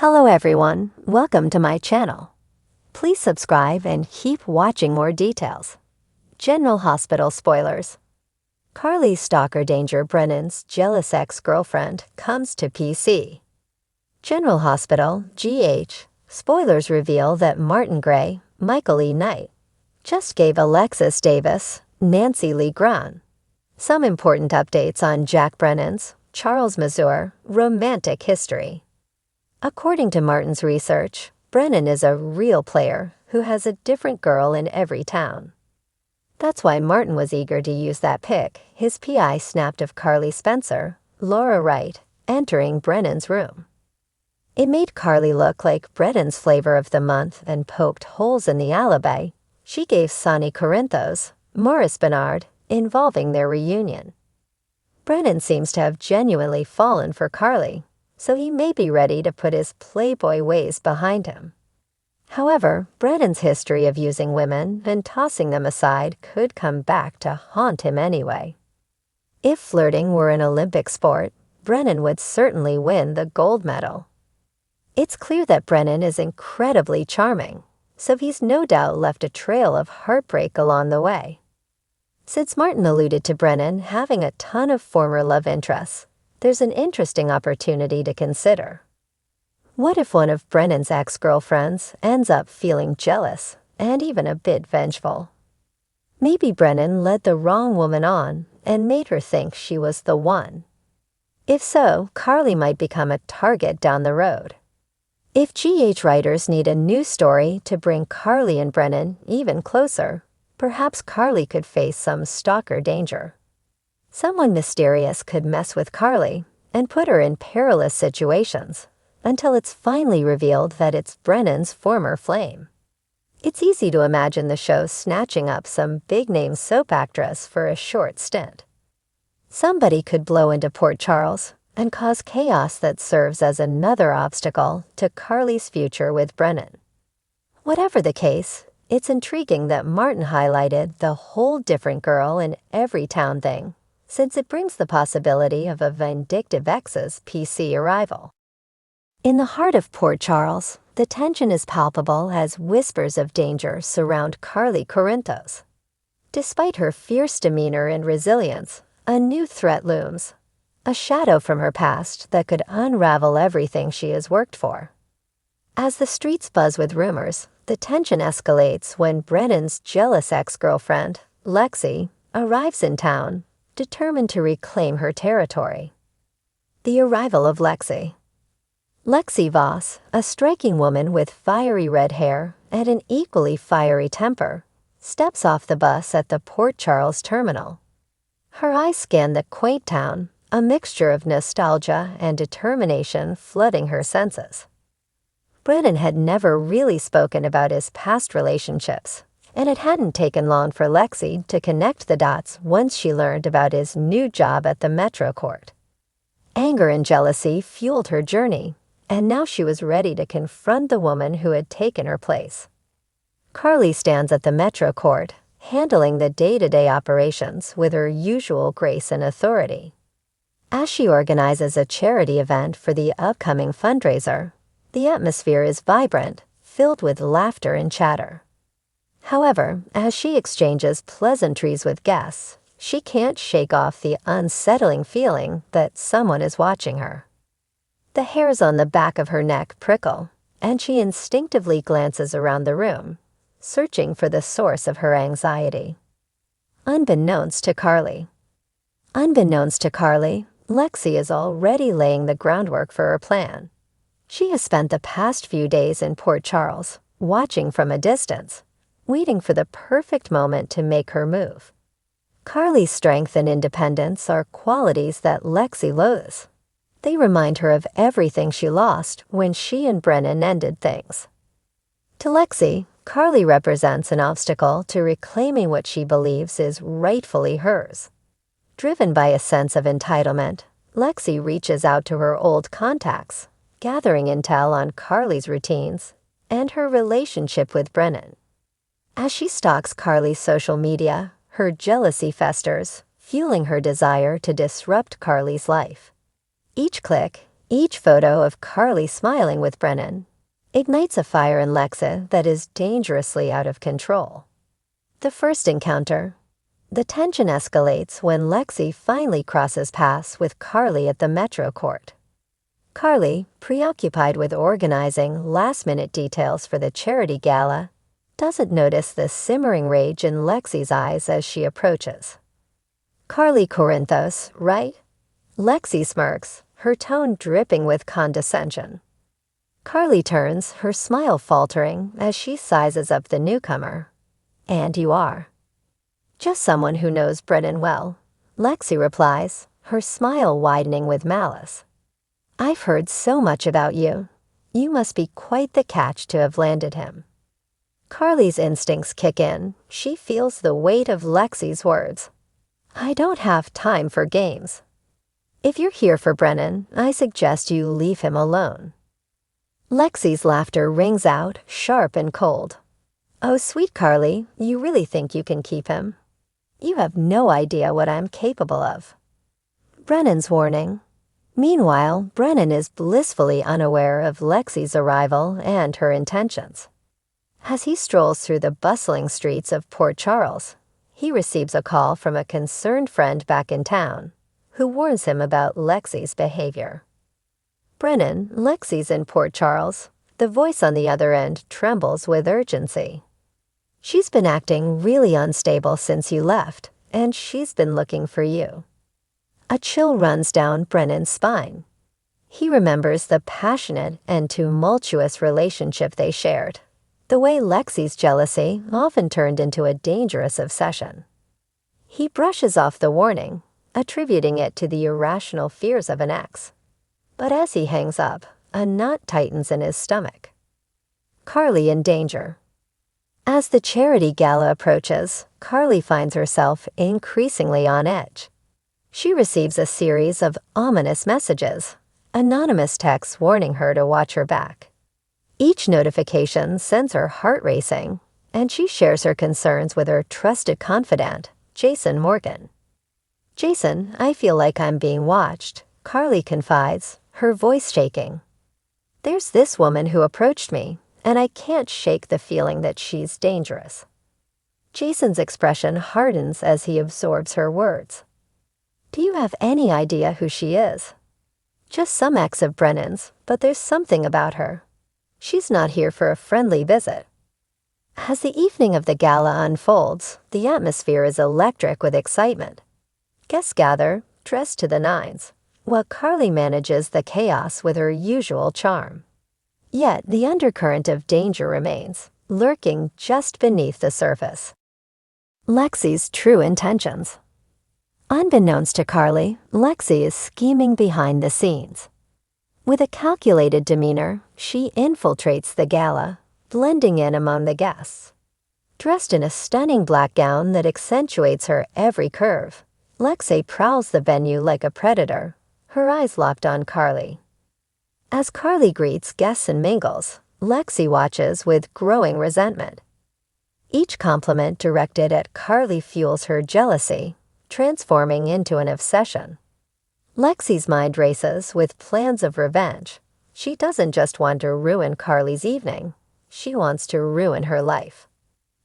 Hello everyone, welcome to my channel. Please subscribe and keep watching more details. General Hospital spoilers. Carly's stalker danger Brennan's jealous ex-girlfriend comes to PC. General Hospital, GH, spoilers reveal that Martin Gray, Michael E. Knight, just gave Alexis Davis, Nancy Lee Grahn. Some important updates on Jack Brennan's, Charles Mazur, romantic history. According to Martin's research, Brennan is a real player who has a different girl in every town. That's why Martin was eager to use that pic his PI snapped of Carly Spencer, Laura Wright, entering Brennan's room. It made Carly look like Brennan's flavor of the month and poked holes in the alibi she gave Sonny Corinthos, Morris Bernard, involving their reunion. Brennan seems to have genuinely fallen for Carly, so he may be ready to put his playboy ways behind him. However, Brennan's history of using women and tossing them aside could come back to haunt him anyway. If flirting were an Olympic sport, Brennan would certainly win the gold medal. It's clear that Brennan is incredibly charming, so he's no doubt left a trail of heartbreak along the way. Since Martin alluded to Brennan having a ton of former love interests, there's an interesting opportunity to consider. What if one of Brennan's ex-girlfriends ends up feeling jealous and even a bit vengeful? Maybe Brennan led the wrong woman on and made her think she was the one. If so, Carly might become a target down the road. If GH writers need a new story to bring Carly and Brennan even closer, perhaps Carly could face some stalker danger. Someone mysterious could mess with Carly and put her in perilous situations until it's finally revealed that it's Brennan's former flame. It's easy to imagine the show snatching up some big-name soap actress for a short stint. Somebody could blow into Port Charles and cause chaos that serves as another obstacle to Carly's future with Brennan. Whatever the case, it's intriguing that Martin highlighted the whole different girl in every town thing, since it brings the possibility of a vindictive ex's PC arrival. In the heart of Port Charles, the tension is palpable as whispers of danger surround Carly Corinthos. Despite her fierce demeanor and resilience, a new threat looms, a shadow from her past that could unravel everything she has worked for. As the streets buzz with rumors, the tension escalates when Brennan's jealous ex-girlfriend, Lexi, arrives in town, determined to reclaim her territory. The arrival of Lexi. Lexi Voss, a striking woman with fiery red hair and an equally fiery temper, steps off the bus at the Port Charles terminal. Her eyes scan the quaint town, a mixture of nostalgia and determination flooding her senses. Brennan had never really spoken about his past relationships, and it hadn't taken long for Lexi to connect the dots once she learned about his new job at the Metro Court. Anger and jealousy fueled her journey, and now she was ready to confront the woman who had taken her place. Carly stands at the Metro Court, handling the day-to-day operations with her usual grace and authority. As she organizes a charity event for the upcoming fundraiser, the atmosphere is vibrant, filled with laughter and chatter. However, as she exchanges pleasantries with guests, she can't shake off the unsettling feeling that someone is watching her. The hairs on the back of her neck prickle, and she instinctively glances around the room, searching for the source of her anxiety. Unbeknownst to Carly, Lexi is already laying the groundwork for her plan. She has spent the past few days in Port Charles, watching from a distance, waiting for the perfect moment to make her move. Carly's strength and independence are qualities that Lexi loathes. They remind her of everything she lost when she and Brennan ended things. To Lexi, Carly represents an obstacle to reclaiming what she believes is rightfully hers. Driven by a sense of entitlement, Lexi reaches out to her old contacts, gathering intel on Carly's routines and her relationship with Brennan. As she stalks Carly's social media, her jealousy festers, fueling her desire to disrupt Carly's life. Each click, Each photo of Carly smiling with Brennan ignites a fire in Lexi that is dangerously out of control. The first encounter. The tension escalates when Lexi finally crosses paths with Carly at the Metro Court. Carly, preoccupied with organizing last-minute details for the charity gala, doesn't notice the simmering rage in Lexi's eyes as she approaches. "Carly Corinthos, right?" Lexi smirks, her tone dripping with condescension. Carly turns, her smile faltering as she sizes up the newcomer. "And you are." "Just someone who knows Brennan well," Lexi replies, her smile widening with malice. "I've heard so much about you. You must be quite the catch to have landed him." Carly's instincts kick in. She feels the weight of Lexi's words. "I don't have time for games. If you're here for Brennan, I suggest you leave him alone." Lexi's laughter rings out, sharp and cold. "Oh, sweet Carly, you really think you can keep him? You have no idea what I'm capable of." Brennan's warning. Meanwhile, Brennan is blissfully unaware of Lexi's arrival and her intentions. As he strolls through the bustling streets of Port Charles, he receives a call from a concerned friend back in town, who warns him about Lexi's behavior. "Brennan, Lexi's in Port Charles." The voice on the other end trembles with urgency. "She's been acting really unstable since you left, and she's been looking for you." A chill runs down Brennan's spine. He remembers the passionate and tumultuous relationship they shared, the way Lexi's jealousy often turned into a dangerous obsession. He brushes off the warning, attributing it to the irrational fears of an ex. But as he hangs up, a knot tightens in his stomach. Carly in danger. As the charity gala approaches, Carly finds herself increasingly on edge. She receives a series of ominous messages, anonymous texts warning her to watch her back. Each notification sends her heart racing, and she shares her concerns with her trusted confidant, Jason Morgan. "Jason, I feel like I'm being watched," Carly confides, her voice shaking. "There's this woman who approached me, and I can't shake the feeling that she's dangerous." Jason's expression hardens as he absorbs her words. "Do you have any idea who she is?" "Just some ex of Brennan's, but there's something about her. She's not here for a friendly visit." As the evening of the gala unfolds, the atmosphere is electric with excitement. Guests gather, dressed to the nines, while Carly manages the chaos with her usual charm. Yet the undercurrent of danger remains, lurking just beneath the surface. Lexi's true intentions. Unbeknownst to Carly, Lexi is scheming behind the scenes. With a calculated demeanor, she infiltrates the gala, blending in among the guests. Dressed in a stunning black gown that accentuates her every curve, Lexi prowls the venue like a predator, her eyes locked on Carly. As Carly greets guests and mingles, Lexi watches with growing resentment. Each compliment directed at Carly fuels her jealousy, transforming into an obsession. Lexi's mind races with plans of revenge. She doesn't just want to ruin Carly's evening, she wants to ruin her life.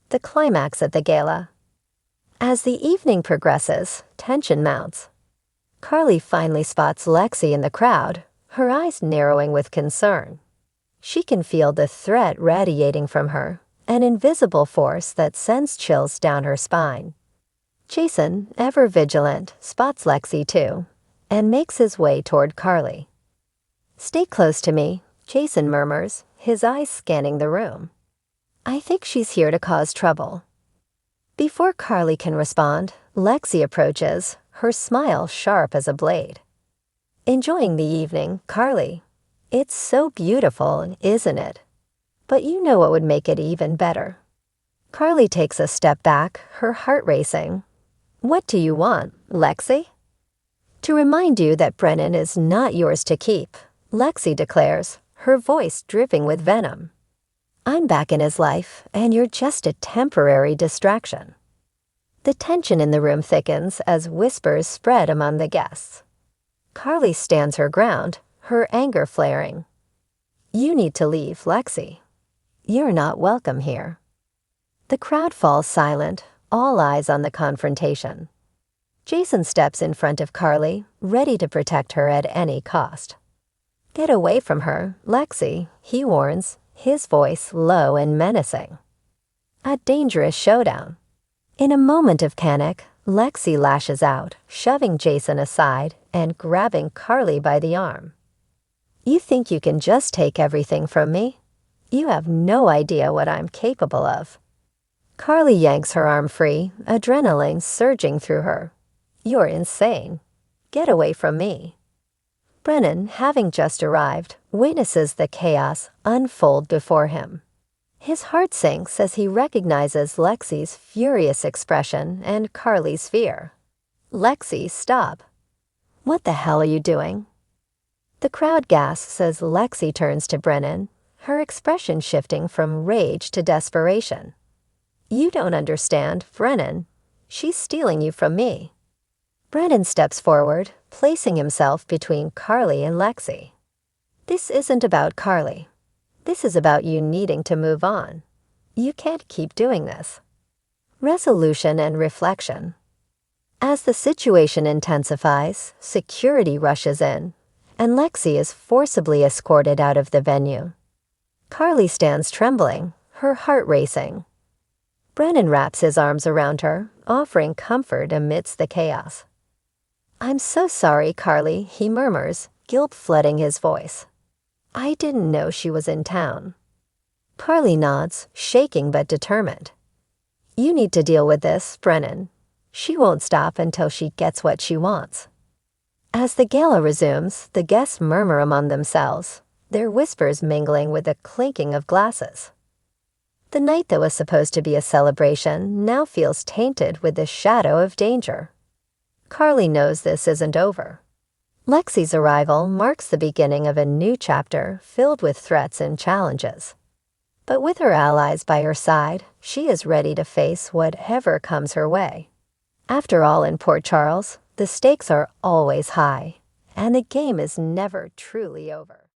The climax at the gala. As the evening progresses, tension mounts. Carly finally spots Lexi in the crowd, her eyes narrowing with concern. She can feel the threat radiating from her, an invisible force that sends chills down her spine. Jason, ever vigilant, spots Lexi too, and makes his way toward Carly. "Stay close to me," Jason murmurs, his eyes scanning the room. "I think she's here to cause trouble." Before Carly can respond, Lexi approaches, her smile sharp as a blade. "Enjoying the evening, Carly? It's so beautiful, isn't it? But you know what would make it even better." Carly takes a step back, her heart racing. "What do you want, Lexi?" "To remind you that Brennan is not yours to keep," Lexi declares, her voice dripping with venom. "I'm back in his life, and you're just a temporary distraction." The tension in the room thickens as whispers spread among the guests. Carly stands her ground, her anger flaring. "You need to leave, Lexi. You're not welcome here." The crowd falls silent, all eyes on the confrontation. Jason steps in front of Carly, ready to protect her at any cost. "Get away from her, Lexi," he warns, his voice low and menacing. A dangerous showdown. In a moment of panic, Lexi lashes out, shoving Jason aside and grabbing Carly by the arm. "You think you can just take everything from me? You have no idea what I'm capable of." Carly yanks her arm free, adrenaline surging through her. "You're insane. Get away from me." Brennan, having just arrived, witnesses the chaos unfold before him. His heart sinks as he recognizes Lexi's furious expression and Carly's fear. "Lexi, stop. What the hell are you doing?" The crowd gasps as Lexi turns to Brennan, her expression shifting from rage to desperation. "You don't understand, Brennan. She's stealing you from me." Brennan steps forward, placing himself between Carly and Lexi. "This isn't about Carly. This is about you needing to move on. You can't keep doing this." Resolution and reflection. As the situation intensifies, security rushes in, and Lexi is forcibly escorted out of the venue. Carly stands trembling, her heart racing. Brennan wraps his arms around her, offering comfort amidst the chaos. "I'm so sorry, Carly," he murmurs, guilt flooding his voice. "I didn't know she was in town." Carly nods, shaking but determined. "You need to deal with this, Brennan. She won't stop until she gets what she wants." As the gala resumes, the guests murmur among themselves, their whispers mingling with the clinking of glasses. The night that was supposed to be a celebration now feels tainted with the shadow of danger. Carly knows this isn't over. Lexi's arrival marks the beginning of a new chapter filled with threats and challenges. But with her allies by her side, she is ready to face whatever comes her way. After all, in Port Charles, the stakes are always high, and the game is never truly over.